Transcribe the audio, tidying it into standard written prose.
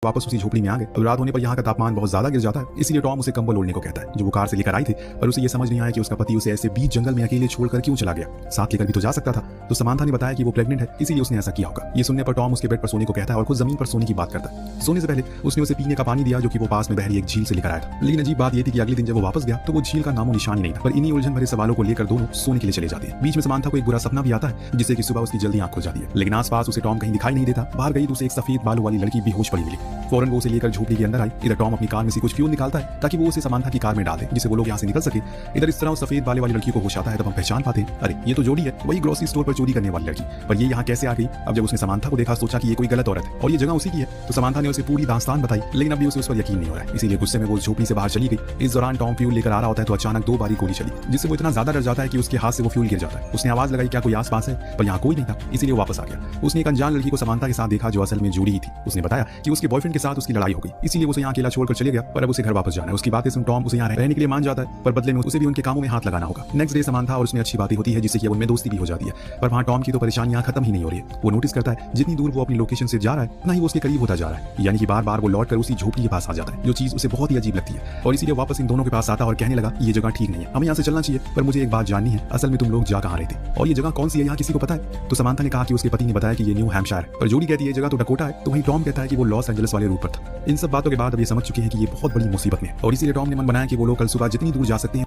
वापस उसी झोपड़ी में आ गए। अब रात होने पर यहाँ का तापमान बहुत ज्यादा गिर जाता है, इसलिए टॉम उसे कंबल ओढ़ने को कहता है जो वो कार से लेकर आई थी। पर उसे ये समझ नहीं आया कि उसका पति उसे ऐसे बीच जंगल में अकेले छोड़कर क्यों चला गया। साथ लेकर भी तो जा सकता था। तो समांथा ने बताया कि वो प्रेग्नेंट है, इसीलिए उसने ऐसा किया होगा। ये सुनने पर टॉम उसके बेड पर सोने को कहता है और खुद जमीन पर सोने की बात करता है। सोने से पहले उसने उसे पीने का पानी दिया जो कि वो पास में बह रही एक झील से लेकर आया था। लेकिन अजीब बात यह थी कि अगले दिन जब वो वापस गया तो वो झील का नामो निशान ही नहीं था। पर इन्हीं उलझन भरे सवालों को लेकर दोनों सोने के लिए चले जाते हैं। बीच में समांथा को एक बुरा सपना भी आता है जिससे कि सुबह उसकी जल्दी आंख खुल जाती है। लेकिन आसपास उसे टॉम कहीं दिखाई नहीं देता। बाहर गई तो उसे एक सफेद बालों वाली लड़की बेहोश पड़ी मिली। फौरन वो उसे लेकर झोपड़ी के अंदर आई। इधर टॉम अपनी कार में से कुछ फ्यूल निकालता है ताकि वो उसे समांथा की कार में डाल दे जिससे वो लोग यहाँ से निकल सके। इधर इस तरह उस सफेद बाले वाली लड़की को होश आता है तब हम पहचान पाते हैं, अरे ये तो जोड़ी है, वही ग्रोसरी स्टोर पर चोरी करने वाली लड़की। पर ये यहाँ कैसे आ गई। अब जब उसने समांथा को देखा सोचा कि ये कोई गलत औरत है और ये जगह उसी की है। तो समांथा ने उसे पूरी दास्तान बताई, लेकिन अभी उसे उस पर यकीन नहीं हो रहा है, इसीलिए गुस्से में वो झोपड़ी से बाहर चली गई। इस दौरान टॉम फ्यूल लेकर आ रहा होता है तो अचानक 2 बारी गोली चली जिससे वो इतना ज्यादा डर जाता है कि उसके हाथ से वो फ्यूल गिर जाता है। उसने आवाज लगाई क्या कोई आसपास है, पर यहाँ कोई नहीं था, इसीलिए वो वापस आ गया। उसने एक अनजान लड़की को समांथा के साथ देखा जो असल में जोड़ी ही थी। उसने बताया कि उसके बॉयफ्रेंड के साथ उसकी लड़ाई हो गई, इसीलिए उसे यहाँ अकेला छोड़कर चले गया। पर अब उसे घर वापस जाना है। उसकी बातें सुन टॉम उसे यहाँ रहने के लिए मान जाता है, पर बदले में उसे भी उनके कामों में हाथ लगाना होगा। नेक्स्ट डे समांथा और उसमें अच्छी बातें होती है जिससे कि उनमें दोस्ती भी हो जाती है। पर वहाँ टॉम की तो परेशानियां खत्म ही नहीं हो रही है। वो नोटिस करता है जितनी दूर वो अपनी लोकेशन से जा रहा है ना ही वो उसके करीब होता जा रहा है, यानी कि बार बार वो लौट कर उसी झोपड़ी के पास आ जाता है, जो चीज उसे बहुत ही अजीब लगती है। और इसीलिए वापस इन दोनों के पास आता और कहने लगा ये जगह ठीक नहीं है, हमें यहाँ से चलना चाहिए। पर मुझे एक बात जाननी है, असल में तुम लोग जा कहाँ रहे थे और ये जगह कौन सी है, यहाँ किसी को पता है। तो समांथा ने कहा कि उसके पति ने बताया कि ये न्यू हैम्पशायर है, पर जोड़ी कहती है ये जगह तो डकोटा है। तो वहीं टॉम कहता है कि वो लॉस एंजलिस वाले रूट पर था। इन सब बातों के बाद अब ये समझ चुके हैं कि ये बहुत बड़ी मुसीबत में है और इसीलिए टॉम ने मन बनाया कि वो लोग कल सुबह जितनी दूर जा सकते हैं